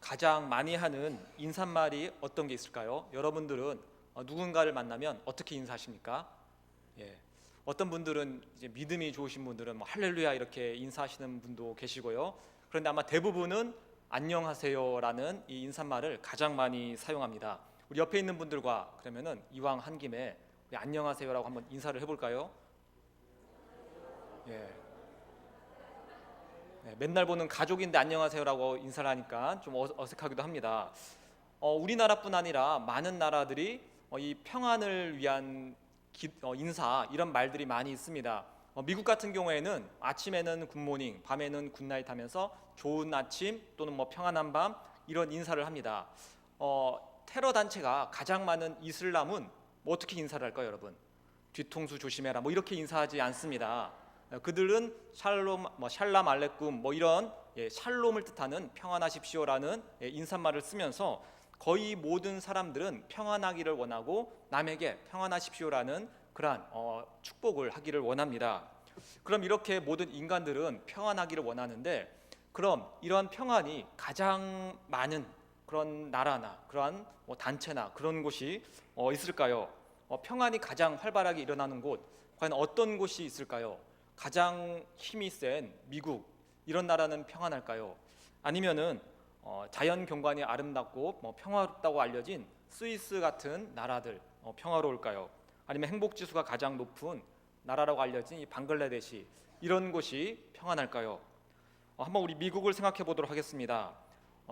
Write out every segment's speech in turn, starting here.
가장 많이 하는 인사말이 어떤 게 있을까요? 여러분들은 누군가를 만나면 어떻게 인사하십니까? 예. 어떤 분들은 이제 믿음이 좋으신 분들은 뭐 할렐루야 이렇게 인사하시는 분도 계시고요. 그런데 아마 대부분은 안녕하세요라는 이 인사말을 가장 많이 사용합니다. 우리 옆에 있는 분들과 그러면은 이왕 한 김에 우리 안녕하세요라고 한번 인사를 해볼까요? 예. 네, 맨날 보는 가족인데 안녕하세요라고 인사를 하니까 좀 어색하기도 합니다. 우리나라뿐 아니라 많은 나라들이 이 평안을 위한 인사 이런 말들이 많이 있습니다. 미국 같은 경우에는 아침에는 굿모닝, 밤에는 굿나잇 하면서 좋은 아침 또는 뭐 평안한 밤 이런 인사를 합니다. 테러 단체가 가장 많은 이슬람은 뭐 어떻게 인사를 할까요, 여러분? 뒤통수 조심해라 뭐 이렇게 인사하지 않습니다. 그들은 샬롬, 샬람 알레쿰 뭐 이런 샬롬을 뜻하는 평안하십시오라는 인사말을 쓰면서 거의 모든 사람들은 평안하기를 원하고 남에게 평안하십시오라는 그러한 축복을 하기를 원합니다. 그럼 이렇게 모든 인간들은 평안하기를 원하는데 그럼 이러한 평안이 가장 많은 그런 나라나 그러한 단체나 그런 곳이 있을까요? 평안이 가장 활발하게 일어나는 곳 과연 어떤 곳이 있을까요? 가장 힘이 센 미국 이런 나라는 평안할까요? 아니면은 자연 경관이 아름답고 평화롭다고 알려진 스위스 같은 나라들 평화로울까요? 아니면 행복 지수가 가장 높은 나라라고 알려진 이 방글라데시 이런 곳이 평안할까요? 한번 우리 미국을 생각해 보도록 하겠습니다.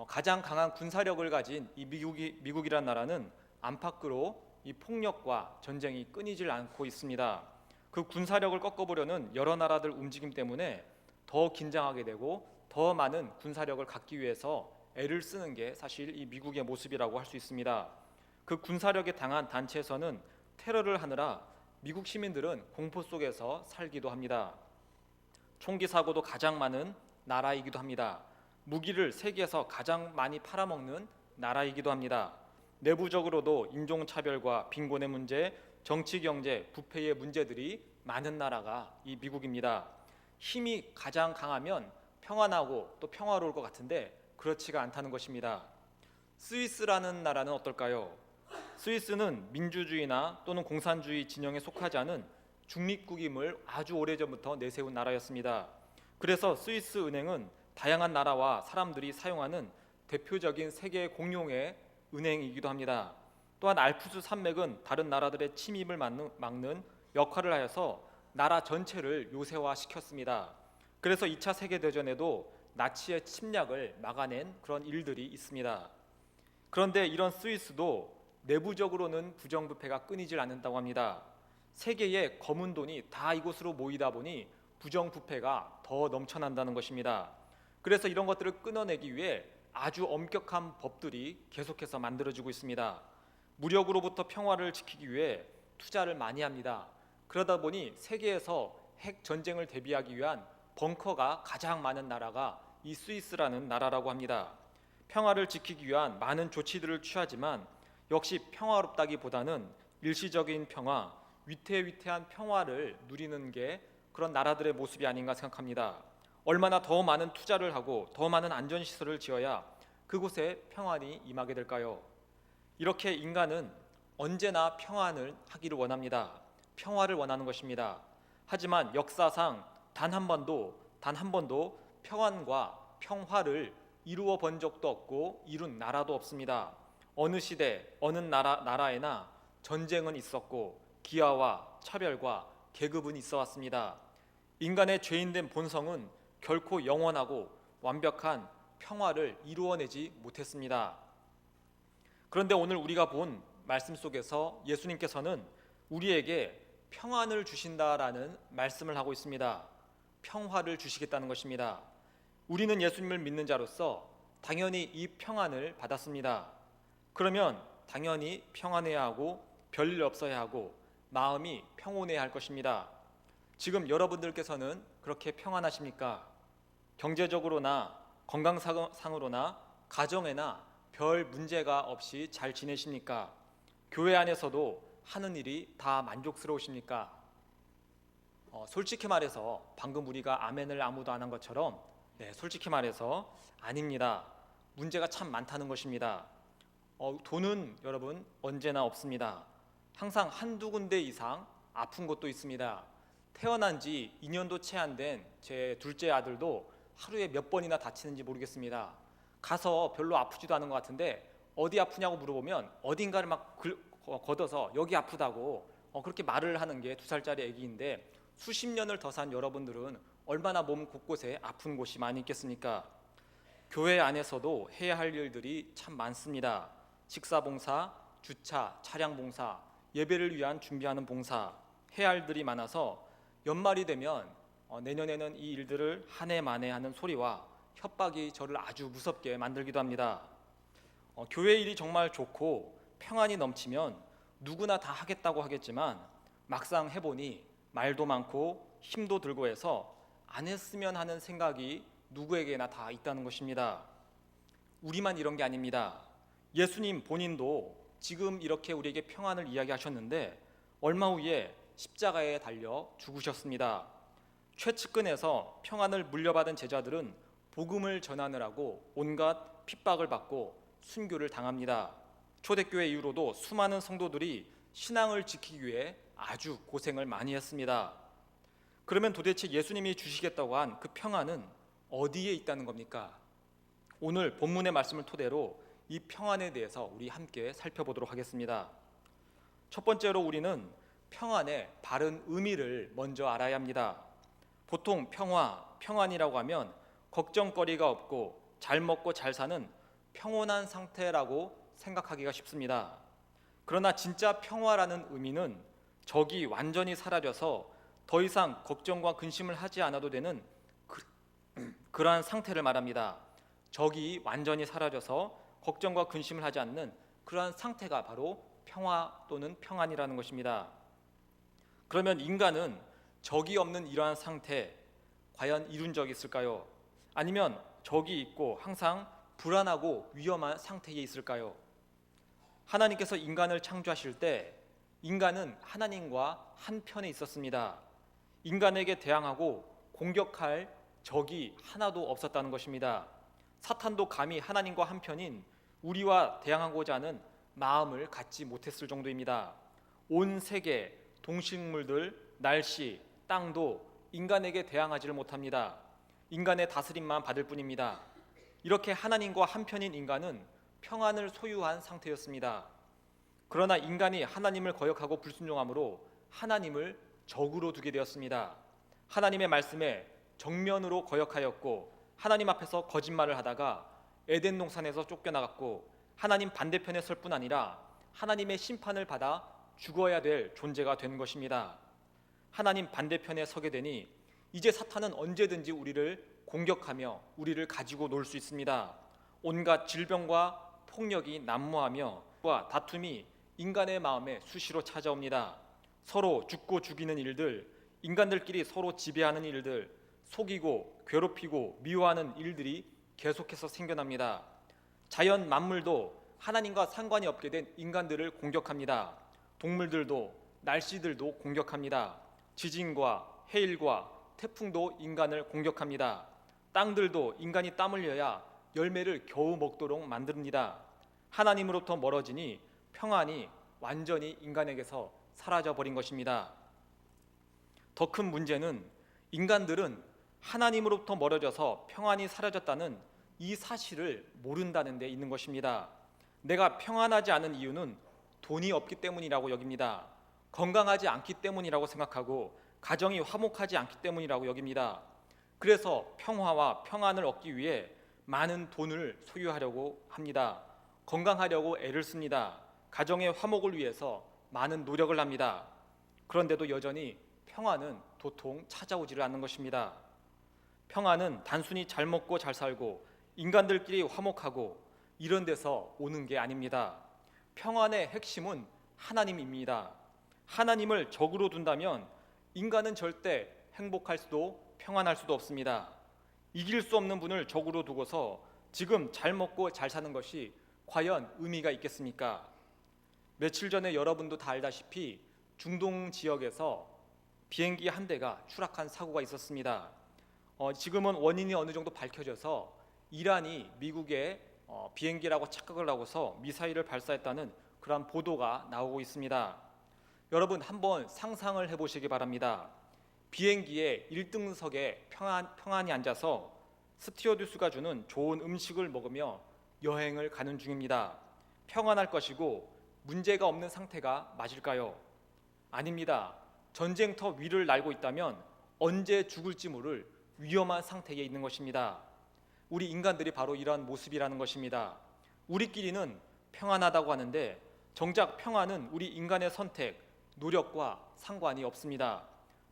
가장 강한 군사력을 가진 이 미국이란 나라는 안팎으로 이 폭력과 전쟁이 끊이질 않고 있습니다. 그 군사력을 꺾어보려는 여러 나라들 움직임 때문에 더 긴장하게 되고 더 많은 군사력을 갖기 위해서 애를 쓰는 게 사실 이 미국의 모습이라고 할 수 있습니다. 그 군사력에 당한 단체에서는 테러를 하느라 미국 시민들은 공포 속에서 살기도 합니다. 총기 사고도 가장 많은 나라이기도 합니다. 무기를 세계에서 가장 많이 팔아먹는 나라이기도 합니다. 내부적으로도 인종차별과 빈곤의 문제, 정치, 경제, 부패의 문제들이 많은 나라가 이 미국입니다. 힘이 가장 강하면 평안하고 또 평화로울 것 같은데 그렇지가 않다는 것입니다. 스위스라는 나라는 어떨까요? 스위스는 민주주의나 또는 공산주의 진영에 속하지 않은 중립국임을 아주 오래전부터 내세운 나라였습니다. 그래서 스위스 은행은 다양한 나라와 사람들이 사용하는 대표적인 세계 공용의 은행이기도 합니다. 또한 알프스 산맥은 다른 나라들의 침입을 막는 역할을 하여서 나라 전체를 요새화시켰습니다. 그래서 2차 세계대전에도 나치의 침략을 막아낸 그런 일들이 있습니다. 그런데 이런 스위스도 내부적으로는 부정부패가 끊이질 않는다고 합니다. 세계의 검은 돈이 다 이곳으로 모이다 보니 부정부패가 더 넘쳐난다는 것입니다. 그래서 이런 것들을 끊어내기 위해 아주 엄격한 법들이 계속해서 만들어지고 있습니다. 무력으로부터 평화를 지키기 위해 투자를 많이 합니다. 그러다 보니 세계에서 핵 전쟁을 대비하기 위한 벙커가 가장 많은 나라가 이 스위스라는 나라라고 합니다. 평화를 지키기 위한 많은 조치들을 취하지만 역시 평화롭다기보다는 일시적인 평화, 위태위태한 평화를 누리는 게 그런 나라들의 모습이 아닌가 생각합니다. 얼마나 더 많은 투자를 하고 더 많은 안전시설을 지어야 그곳에 평안이 임하게 될까요? 이렇게 인간은 언제나 평안을 하기를 원합니다. 평화를 원하는 것입니다. 하지만 역사상 단 한 번도 평안과 평화를 이루어 본 적도 없고 이룬 나라도 없습니다. 어느 시대, 어느 나라에나 전쟁은 있었고 기아와 차별과 계급은 있어 왔습니다. 인간의 죄인된 본성은 결코 영원하고 완벽한 평화를 이루어내지 못했습니다. 그런데 오늘 우리가 본 말씀 속에서 예수님께서는 우리에게 평안을 주신다라는 말씀을 하고 있습니다. 평화를 주시겠다는 것입니다. 우리는 예수님을 믿는 자로서 당연히 이 평안을 받았습니다. 그러면 당연히 평안해야 하고 별일 없어야 하고 마음이 평온해야 할 것입니다. 지금 여러분들께서는 그렇게 평안하십니까? 경제적으로나 건강상으로나 가정에나 별 문제가 없이 잘 지내십니까? 교회 안에서도 하는 일이 다 만족스러우십니까? 솔직히 말해서 방금 우리가 아멘을 아무도 안 한 것처럼 솔직히 말해서 아닙니다. 문제가 참 많다는 것입니다. 돈은 여러분 언제나 없습니다. 항상 한두 군데 이상 아픈 곳도 있습니다. 태어난 지 2년도 채 안 된 제 둘째 아들도 하루에 몇 번이나 다치는지 모르겠습니다. 가서 별로 아프지도 않은 것 같은데 어디 아프냐고 물어보면 어딘가를 막 걷어서 여기 아프다고 그렇게 말을 하는 게 2살짜리 아기인데, 수십 년을 더 산 여러분들은 얼마나 몸 곳곳에 아픈 곳이 많이 있겠습니까? 교회 안에서도 해야 할 일들이 참 많습니다. 식사봉사, 주차, 차량봉사, 예배를 위한 준비하는 봉사, 해야 할 일들이 많아서 연말이 되면 내년에는 이 일들을 한 해 만에 하는 소리와 협박이 저를 아주 무섭게 만들기도 합니다. 교회 일이 정말 좋고 평안이 넘치면 누구나 다 하겠다고 하겠지만 막상 해보니 말도 많고 힘도 들고 해서 안 했으면 하는 생각이 누구에게나 다 있다는 것입니다. 우리만 이런 게 아닙니다. 예수님 본인도 지금 이렇게 우리에게 평안을 이야기하셨는데 얼마 후에 십자가에 달려 죽으셨습니다. 최측근에서 평안을 물려받은 제자들은 복음을 전하느라고 온갖 핍박을 받고 순교를 당합니다. 초대교회 이후로도 수많은 성도들이 신앙을 지키기 위해 아주 고생을 많이 했습니다. 그러면 도대체 예수님이 주시겠다고 한 그 평안은 어디에 있다는 겁니까? 오늘 본문의 말씀을 토대로 이 평안에 대해서 우리 함께 살펴보도록 하겠습니다. 첫 번째로 우리는 평안의 바른 의미를 먼저 알아야 합니다. 보통 평안이라고 하면 걱정거리가 없고 잘 먹고 잘 사는 평온한 상태라고 생각하기가 쉽습니다. 그러나 진짜 평화라는 의미는 적이 완전히 사라져서 더 이상 걱정과 근심을 하지 않아도 되는 그러한 상태를 말합니다. 적이 완전히 사라져서 걱정과 근심을 하지 않는 그러한 상태가 바로 평화 또는 평안이라는 것입니다. 그러면 인간은 적이 없는 이러한 상태 과연 이룬 적이 있을까요? 아니면 적이 있고 항상 불안하고 위험한 상태에 있을까요? 하나님께서 인간을 창조하실 때 인간은 하나님과 한편에 있었습니다. 인간에게 대항하고 공격할 적이 하나도 없었다는 것입니다. 사탄도 감히 하나님과 한편인 우리와 대항하고자 하는 마음을 갖지 못했을 정도입니다. 온 세계, 동식물들, 날씨, 땅도 인간에게 대항하지를 못합니다. 인간의 다스림만 받을 뿐입니다. 이렇게 하나님과 한편인 인간은 평안을 소유한 상태였습니다. 그러나 인간이 하나님을 거역하고 불순종함으로 하나님을 적으로 두게 되었습니다. 하나님의 말씀에 정면으로 거역하였고 하나님 앞에서 거짓말을 하다가 에덴 동산에서 쫓겨나갔고 하나님 반대편에 설 뿐 아니라 하나님의 심판을 받아 죽어야 될 존재가 된 것입니다. 하나님 반대편에 서게 되니 이제 사탄은 언제든지 우리를 공격하며 우리를 가지고 놀 수 있습니다. 온갖 질병과 폭력이 난무하며 다툼이 인간의 마음에 수시로 찾아옵니다. 서로 죽고 죽이는 일들, 인간들끼리 서로 지배하는 일들, 속이고 괴롭히고 미워하는 일들이 계속해서 생겨납니다. 자연 만물도 하나님과 상관이 없게 된 인간들을 공격합니다. 동물들도 날씨들도 공격합니다. 지진과 해일과 태풍도 인간을 공격합니다. 땅들도 인간이 땀 흘려야 열매를 겨우 먹도록 만듭니다. 하나님으로부터 멀어지니 평안이 완전히 인간에게서 사라져 버린 것입니다. 더 큰 문제는 인간들은 하나님으로부터 멀어져서 평안이 사라졌다는 이 사실을 모른다는 데 있는 것입니다. 내가 평안하지 않은 이유는 돈이 없기 때문이라고 여깁니다. 건강하지 않기 때문이라고 생각하고 가정이 화목하지 않기 때문이라고 여깁니다. 그래서 평화와 평안을 얻기 위해 많은 돈을 소유하려고 합니다. 건강하려고 애를 씁니다. 가정의 화목을 위해서 많은 노력을 합니다. 그런데도 여전히 평안은 도통 찾아오지를 않는 것입니다. 평안은 단순히 잘 먹고 잘 살고 인간들끼리 화목하고 이런 데서 오는 게 아닙니다. 평안의 핵심은 하나님입니다. 하나님을 적으로 둔다면 인간은 절대 행복할 수도 평안할 수도 없습니다. 이길 수 없는 분을 적으로 두고서 지금 잘 먹고 잘 사는 것이 과연 의미가 있겠습니까? 며칠 전에 여러분도 다 알다시피 중동 지역에서 비행기 한 대가 추락한 사고가 있었습니다. 지금은 원인이 어느 정도 밝혀져서 이란이 미국에 비행기라고 착각을 하고서 미사일을 발사했다는 그런 보도가 나오고 있습니다. 여러분 한번 상상을 해보시기 바랍니다. 비행기의 1등석에 평안히 앉아서 스튜어디스가 주는 좋은 음식을 먹으며 여행을 가는 중입니다. 평안할 것이고 문제가 없는 상태가 맞을까요? 아닙니다. 전쟁터 위를 날고 있다면 언제 죽을지 모를 위험한 상태에 있는 것입니다. 우리 인간들이 바로 이러한 모습이라는 것입니다. 우리끼리는 평안하다고 하는데 정작 평안은 우리 인간의 선택, 노력과 상관이 없습니다.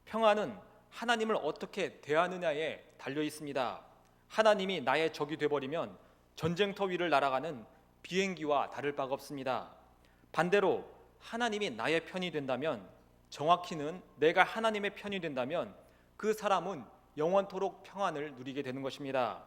평안은 하나님을 어떻게 대하느냐에 달려 있습니다. 하나님이 나의 적이 되어버리면 전쟁터 위를 날아가는 비행기와 다를 바가 없습니다. 반대로 하나님이 나의 편이 된다면, 정확히는 내가 하나님의 편이 된다면 그 사람은 영원토록 평안을 누리게 되는 것입니다.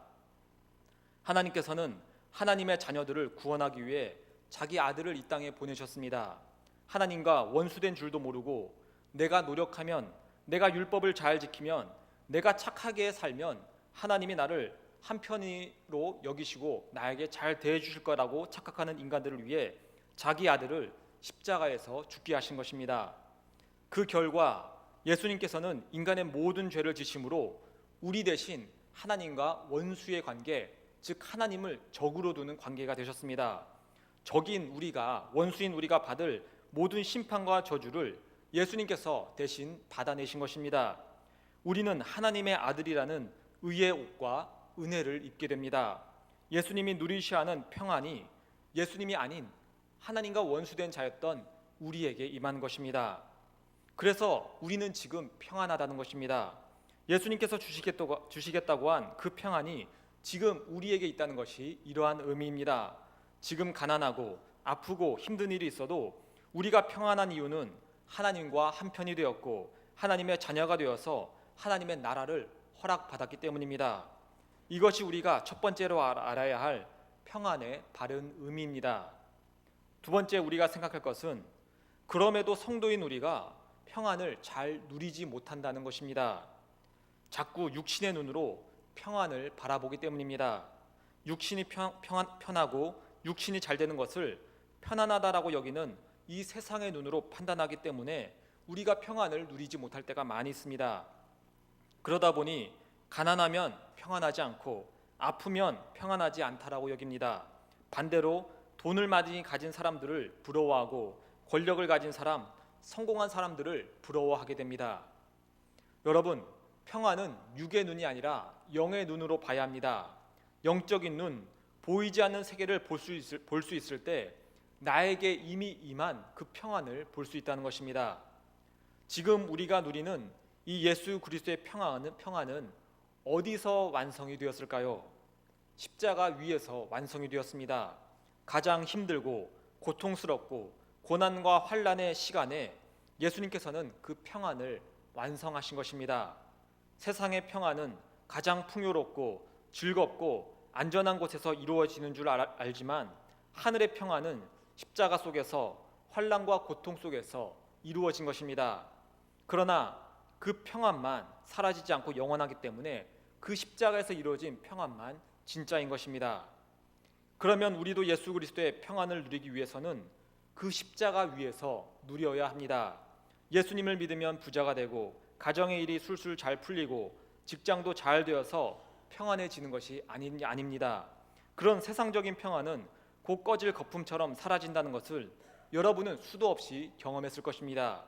하나님께서는 하나님의 자녀들을 구원하기 위해 자기 아들을 이 땅에 보내셨습니다. 하나님과 원수된 줄도 모르고 내가 노력하면, 내가 율법을 잘 지키면, 내가 착하게 살면 하나님이 나를 한편으로 여기시고 나에게 잘 대해 주실 거라고 착각하는 인간들을 위해 자기 아들을 십자가에서 죽게 하신 것입니다. 그 결과 예수님께서는 인간의 모든 죄를 지심으로 우리 대신 하나님과 원수의 관계, 즉 하나님을 적으로 두는 관계가 되셨습니다. 적인 우리가, 원수인 우리가 받을 모든 심판과 저주를 예수님께서 대신 받아내신 것입니다. 우리는 하나님의 아들이라는 의의 옷과 은혜를 입게 됩니다. 예수님이 누리셔야 하는 평안이 예수님이 아닌 하나님과 원수된 자였던 우리에게 임한 것입니다. 그래서 우리는 지금 평안하다는 것입니다. 예수님께서 주시겠다고 한 그 평안이 지금 우리에게 있다는 것이 이러한 의미입니다. 지금 가난하고 아프고 힘든 일이 있어도 우리가 평안한 이유는 하나님과 한편이 되었고 하나님의 자녀가 되어서 하나님의 나라를 허락받았기 때문입니다. 이것이 우리가 첫 번째로 알아야 할 평안의 바른 의미입니다. 두 번째 우리가 생각할 것은 그럼에도 성도인 우리가 평안을 잘 누리지 못한다는 것입니다. 자꾸 육신의 눈으로 평안을 바라보기 때문입니다. 육신이 편하고 육신이 잘 되는 것을 편안하다라고 여기는 이 세상의 눈으로 판단하기 때문에 우리가 평안을 누리지 못할 때가 많이 있습니다. 그러다 보니 가난하면 평안하지 않고 아프면 평안하지 않다라고 여깁니다. 반대로 돈을 많이 가진 사람들을 부러워하고 권력을 가진 사람, 성공한 사람들을 부러워하게 됩니다. 여러분, 평안은 육의 눈이 아니라 영의 눈으로 봐야 합니다. 영적인 눈, 보이지 않는 세계를 볼 수 있을 때 나에게 이미 임한 그 평안을 볼 수 있다는 것입니다. 지금 우리가 누리는 이 예수 그리스도의 평안은 어디서 완성이 되었을까요? 십자가 위에서 완성이 되었습니다. 가장 힘들고 고통스럽고 고난과 환난의 시간에 예수님께서는 그 평안을 완성하신 것입니다. 세상의 평안은 가장 풍요롭고 즐겁고 안전한 곳에서 이루어지는 줄 알지만 하늘의 평안은 십자가 속에서 환난과 고통 속에서 이루어진 것입니다. 그러나 그 평안만 사라지지 않고 영원하기 때문에 그 십자가에서 이루어진 평안만 진짜인 것입니다. 그러면 우리도 예수 그리스도의 평안을 누리기 위해서는 그 십자가 위에서 누려야 합니다. 예수님을 믿으면 부자가 되고 가정의 일이 술술 잘 풀리고 직장도 잘 되어서 평안해지는 것이 아닙니다. 그런 세상적인 평안은 곧 꺼질 거품처럼 사라진다는 것을 여러분은 수도 없이 경험했을 것입니다.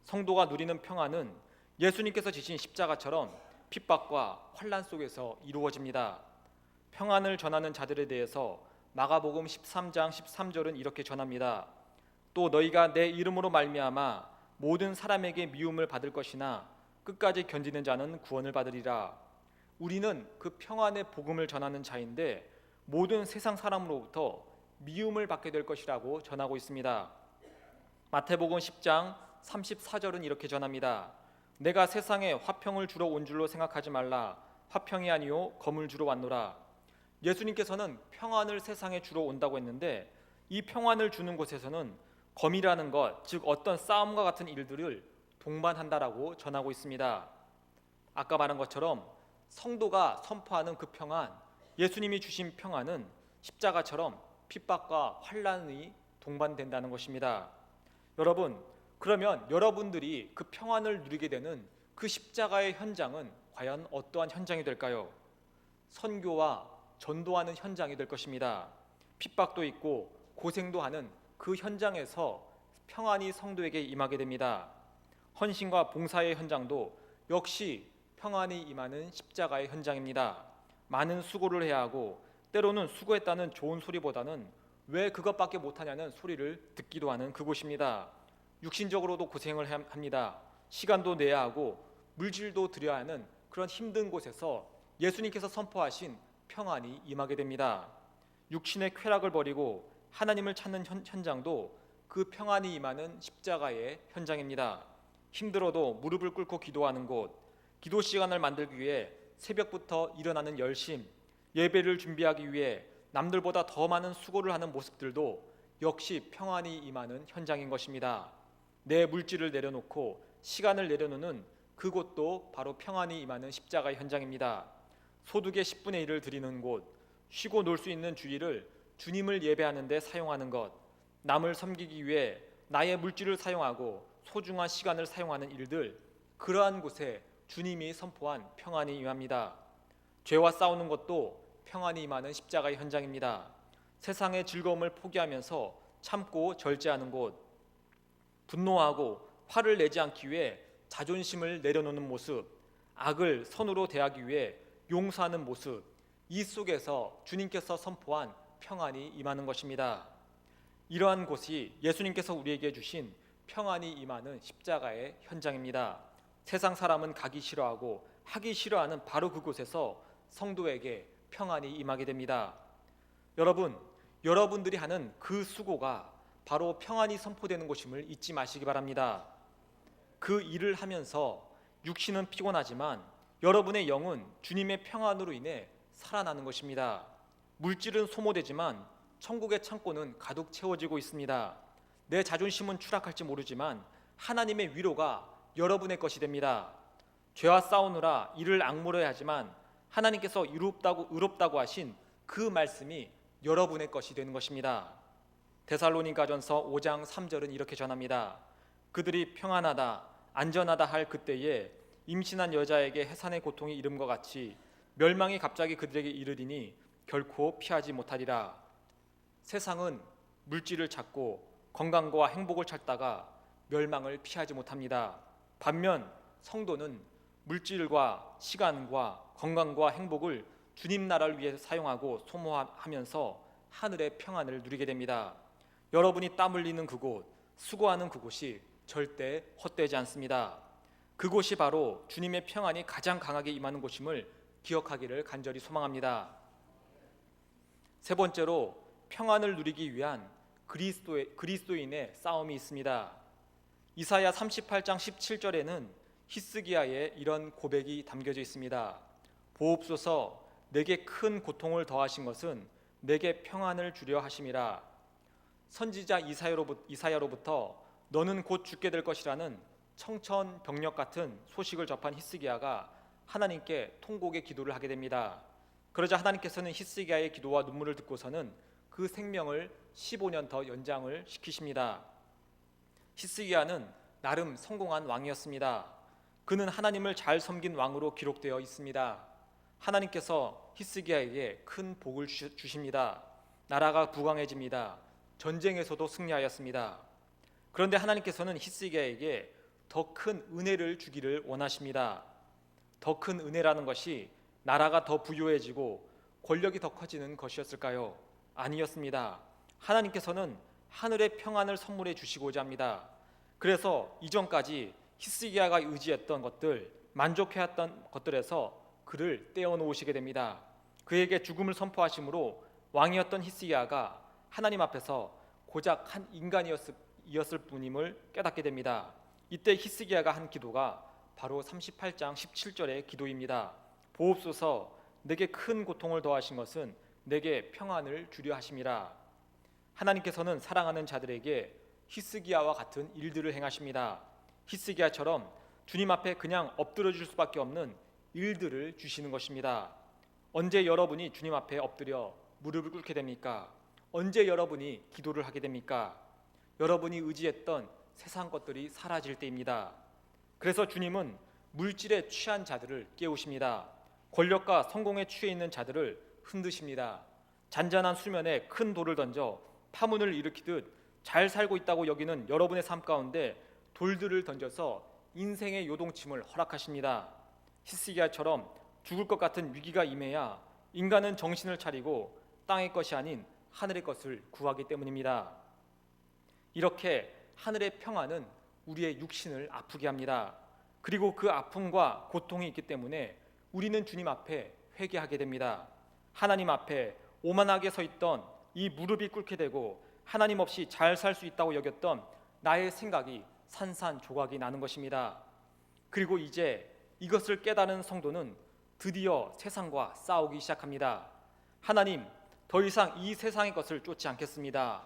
성도가 누리는 평안은 예수님께서 지신 십자가처럼 핍박과 환난 속에서 이루어집니다. 평안을 전하는 자들에 대해서 마가복음 13장 13절은 이렇게 전합니다. 또 너희가 내 이름으로 말미암아 모든 사람에게 미움을 받을 것이나 끝까지 견디는 자는 구원을 받으리라. 우리는 그 평안의 복음을 전하는 자인데 모든 세상 사람으로부터 미움을 받게 될 것이라고 전하고 있습니다. 마태복음 10장 34절은 이렇게 전합니다. 내가 세상에 화평을 주러 온 줄로 생각하지 말라. 화평이 아니요 검을 주러 왔노라. 예수님께서는 평안을 세상에 주러 온다고 했는데 이 평안을 주는 곳에서는 검이라는 것, 즉 어떤 싸움과 같은 일들을 동반한다라고 전하고 있습니다. 아까 말한 것처럼 성도가 선포하는 그 평안, 예수님이 주신 평안은 십자가처럼 핍박과 환난이 동반된다는 것입니다. 여러분, 그러면 여러분들이 그 평안을 누리게 되는 그 십자가의 현장은 과연 어떠한 현장이 될까요? 선교와 전도하는 현장이 될 것입니다. 핍박도 있고 고생도 하는 그 현장에서 평안이 성도에게 임하게 됩니다. 헌신과 봉사의 현장도 역시 평안이 임하는 십자가의 현장입니다. 많은 수고를 해야 하고 때로는 수고했다는 좋은 소리보다는 왜 그것밖에 못하냐는 소리를 듣기도 하는 그곳입니다. 육신적으로도 고생을 합니다. 시간도 내야 하고 물질도 들여야 하는 그런 힘든 곳에서 예수님께서 선포하신 평안이 임하게 됩니다. 육신의 쾌락을 버리고 하나님을 찾는 현장도 그 평안이 임하는 십자가의 현장입니다. 힘들어도 무릎을 꿇고 기도하는 곳, 기도 시간을 만들기 위해 새벽부터 일어나는 열심, 예배를 준비하기 위해 남들보다 더 많은 수고를 하는 모습들도 역시 평안이 임하는 현장인 것입니다. 내 물질을 내려놓고 시간을 내려놓는 그곳도 바로 평안이 임하는 십자가의 현장입니다. 소득의 10분의 1을 드리는 곳, 쉬고 놀 수 있는 주일을 주님을 예배하는 데 사용하는 것, 남을 섬기기 위해 나의 물질을 사용하고 소중한 시간을 사용하는 일들, 그러한 곳에 주님이 선포한 평안이 임합니다. 죄와 싸우는 것도 평안이 임하는 십자가의 현장입니다. 세상의 즐거움을 포기하면서 참고 절제하는 곳, 분노하고 화를 내지 않기 위해 자존심을 내려놓는 모습, 악을 선으로 대하기 위해 용서하는 모습, 이 속에서 주님께서 선포한 평안이 임하는 것입니다. 이러한 곳이 예수님께서 우리에게 주신 평안이 임하는 십자가의 현장입니다. 세상 사람은 가기 싫어하고 하기 싫어하는 바로 그곳에서 성도에게 평안이 임하게 됩니다. 여러분, 여러분들이 하는 그 수고가 바로 평안이 선포되는 곳임을 잊지 마시기 바랍니다. 그 일을 하면서 육신은 피곤하지만 여러분의 영은 주님의 평안으로 인해 살아나는 것입니다. 물질은 소모되지만 천국의 창고는 가득 채워지고 있습니다. 내 자존심은 추락할지 모르지만 하나님의 위로가 여러분의 것이 됩니다. 죄와 싸우느라 이를 악물어야 하지만 하나님께서 의롭다고 하신 그 말씀이 여러분의 것이 되는 것입니다. 데살로니가전서 5장 3절은 이렇게 전합니다. 그들이 평안하다 안전하다 할 그때에 임신한 여자에게 해산의 고통이 이름과 같이 멸망이 갑자기 그들에게 이르리니 결코 피하지 못하리라. 세상은 물질을 찾고 건강과 행복을 찾다가 멸망을 피하지 못합니다. 반면 성도는 물질과 시간과 건강과 행복을 주님 나라를 위해 사용하고 소모하면서 하늘의 평안을 누리게 됩니다. 여러분이 땀 흘리는 그곳, 수고하는 그곳이 절대 헛되지 않습니다. 그곳이 바로 주님의 평안이 가장 강하게 임하는 곳임을 기억하기를 간절히 소망합니다. 세 번째로 평안을 누리기 위한 그리스도인의 싸움이 있습니다. 이사야 38장 17절에는 히스기야의 이런 고백이 담겨져 있습니다. 보옵소서, 내게 큰 고통을 더하신 것은 내게 평안을 주려 하심이라. 선지자 이사야로부터 너는 곧 죽게 될 것이라는 청천벽력 같은 소식을 접한 히스기야가 하나님께 통곡의 기도를 하게 됩니다. 그러자 하나님께서는 히스기야의 기도와 눈물을 듣고서는 그 생명을 15년 더 연장을 시키십니다. 히스기야는 나름 성공한 왕이었습니다. 그는 하나님을 잘 섬긴 왕으로 기록되어 있습니다. 하나님께서 히스기야에게 큰 복을 주십니다. 나라가 부강해집니다. 전쟁에서도 승리하였습니다. 그런데 하나님께서는 히스기야에게 더 큰 은혜를 주기를 원하십니다. 더 큰 은혜라는 것이 나라가 더 부유해지고 권력이 더 커지는 것이었을까요? 아니었습니다. 하나님께서는 하늘의 평안을 선물해 주시고자 합니다. 그래서 이전까지 히스기야가 의지했던 것들, 만족해왔던 것들에서 그를 떼어놓으시게 됩니다. 그에게 죽음을 선포하심으로 왕이었던 히스기야가 하나님 앞에서 고작 한 인간이었을 뿐임을 깨닫게 됩니다. 이때 히스기야가 한 기도가 바로 38장 17절의 기도입니다. 보옵소서, 내게 큰 고통을 더하신 것은 내게 평안을 주려 하심이라. 하나님께서는 사랑하는 자들에게 히스기야와 같은 일들을 행하십니다. 히스기야처럼 주님 앞에 그냥 엎드려 줄 수밖에 없는 일들을 주시는 것입니다. 언제 여러분이 주님 앞에 엎드려 무릎을 꿇게 됩니까? 언제 여러분이 기도를 하게 됩니까? 여러분이 의지했던 세상 것들이 사라질 때입니다. 그래서 주님은 물질에 취한 자들을 깨우십니다. 권력과 성공에 취해 있는 자들을 흔드십니다. 잔잔한 수면에 큰 돌을 던져 파문을 일으키듯 잘 살고 있다고 여기는 여러분의 삶 가운데 돌들을 던져서 인생의 요동침을 허락하십니다. 히스기야처럼 죽을 것 같은 위기가 임해야 인간은 정신을 차리고 땅의 것이 아닌 하늘의 것을 구하기 때문입니다. 이렇게 하늘의 평안은 우리의 육신을 아프게 합니다. 그리고 그 아픔과 고통이 있기 때문에 우리는 주님 앞에 회개하게 됩니다. 하나님 앞에 오만하게 서 있던 이 무릎이 꿇게 되고 하나님 없이 잘 살 수 있다고 여겼던 나의 생각이 산산조각이 나는 것입니다. 그리고 이제 이것을 깨달은 성도는 드디어 세상과 싸우기 시작합니다. 하나님, 더 이상 이 세상의 것을 쫓지 않겠습니다.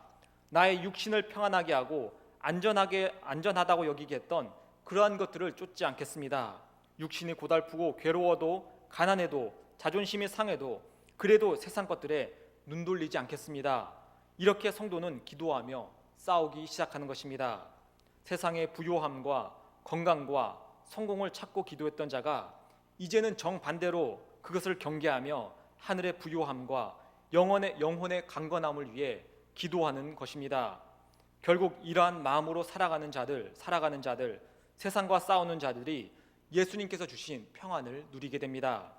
나의 육신을 평안하게 하고 안전하다고 여기게 했던 그러한 것들을 쫓지 않겠습니다. 육신이 고달프고 괴로워도 가난해도 자존심이 상해도 그래도 세상 것들에 눈 돌리지 않겠습니다. 이렇게 성도는 기도하며 싸우기 시작하는 것입니다. 세상의 부요함과 건강과 성공을 찾고 기도했던 자가 이제는 정반대로 그것을 경계하며 하늘의 부요함과 영혼의 강건함을 위해 기도하는 것입니다. 결국 이러한 마음으로 살아가는 자들, 세상과 싸우는 자들이 예수님께서 주신 평안을 누리게 됩니다.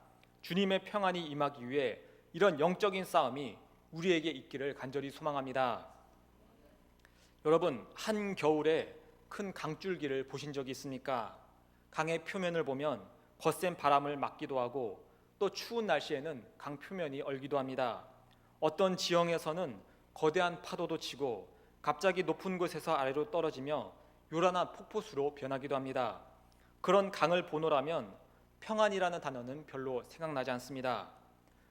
주님의 평안이 임하기 위해 이런 영적인 싸움이 우리에게 있기를 간절히 소망합니다. 여러분, 한겨울에 큰 강줄기를 보신 적이 있습니까? 강의 표면을 보면 거센 바람을 맞기도 하고 또 추운 날씨에는 강 표면이 얼기도 합니다. 어떤 지형에서는 거대한 파도도 치고 갑자기 높은 곳에서 아래로 떨어지며 요란한 폭포수로 변하기도 합니다. 그런 강을 보노라면 평안이라는 단어는 별로 생각나지 않습니다.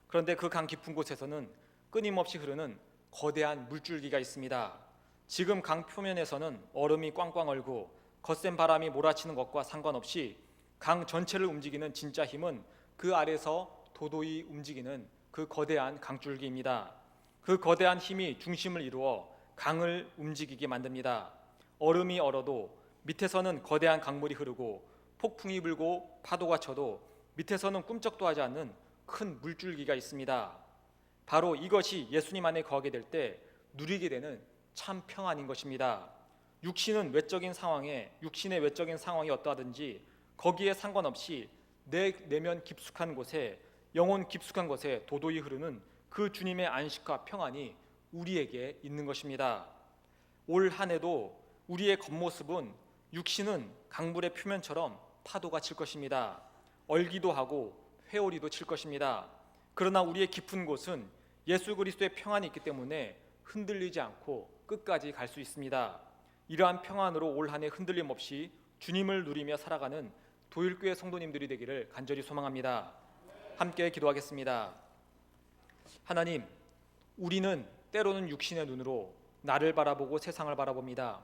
그런데 그 강 깊은 곳에서는 끊임없이 흐르는 거대한 물줄기가 있습니다. 지금 강 표면에서는 얼음이 꽝꽝 얼고 거센 바람이 몰아치는 것과 상관없이 강 전체를 움직이는 진짜 힘은 그 아래서 도도히 움직이는 그 거대한 강줄기입니다. 그 거대한 힘이 중심을 이루어 강을 움직이게 만듭니다. 얼음이 얼어도 밑에서는 거대한 강물이 흐르고 폭풍이 불고 파도가 쳐도 밑에서는 꿈쩍도 하지 않는 큰 물줄기가 있습니다. 바로 이것이 예수님 안에 거하게 될 때 누리게 되는 참 평안인 것입니다. 육신의 외적인 상황이 어떠하든지 거기에 상관없이 내 내면 깊숙한 곳에, 영혼 깊숙한 곳에 도도히 흐르는 그 주님의 안식과 평안이 우리에게 있는 것입니다. 올 한 해도 우리의 겉모습은 육신은 강물의 표면처럼 파도가 칠 것입니다. 얼기도 하고 회오리도 칠 것입니다. 그러나 우리의 깊은 곳은 예수 그리스도의 평안이 있기 때문에 흔들리지 않고 끝까지 갈 수 있습니다. 이러한 평안으로 올 한 해 흔들림 없이 주님을 누리며 살아가는 도일교회 성도님들이 되기를 간절히 소망합니다. 함께 기도하겠습니다. 하나님, 우리는 때로는 육신의 눈으로 나를 바라보고 세상을 바라봅니다.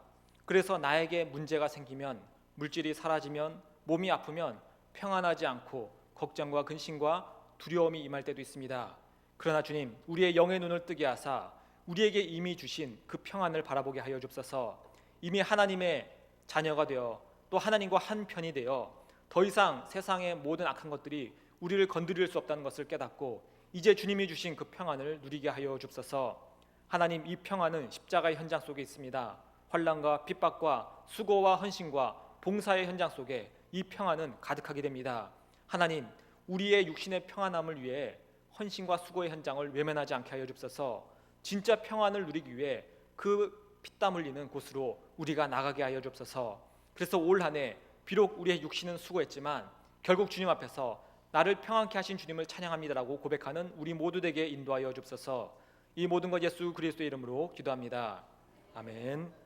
그래서 나에게 문제가 생기면, 물질이 사라지면, 몸이 아프면 평안하지 않고 걱정과 근심과 두려움이 임할 때도 있습니다. 그러나 주님, 우리의 영의 눈을 뜨게 하사 우리에게 이미 주신 그 평안을 바라보게 하여 주옵소서. 이미 하나님의 자녀가 되어 또 하나님과 한 편이 되어 더 이상 세상의 모든 악한 것들이 우리를 건드릴 수 없다는 것을 깨닫고 이제 주님이 주신 그 평안을 누리게 하여 주옵소서. 하나님, 이 평안은 십자가의 현장 속에 있습니다. 환난과 핍박과 수고와 헌신과 봉사의 현장 속에 이 평안은 가득하게 됩니다. 하나님, 우리의 육신의 평안함을 위해 헌신과 수고의 현장을 외면하지 않게 하여 주옵소서. 진짜 평안을 누리기 위해 그 피땀 흘리는 곳으로 우리가 나가게 하여 주옵소서. 그래서 올 한 해 비록 우리의 육신은 수고했지만 결국 주님 앞에서 나를 평안케 하신 주님을 찬양합니다라고 고백하는 우리 모두 되게 인도하여 주옵소서. 이 모든 것 예수 그리스도의 이름으로 기도합니다. 아멘.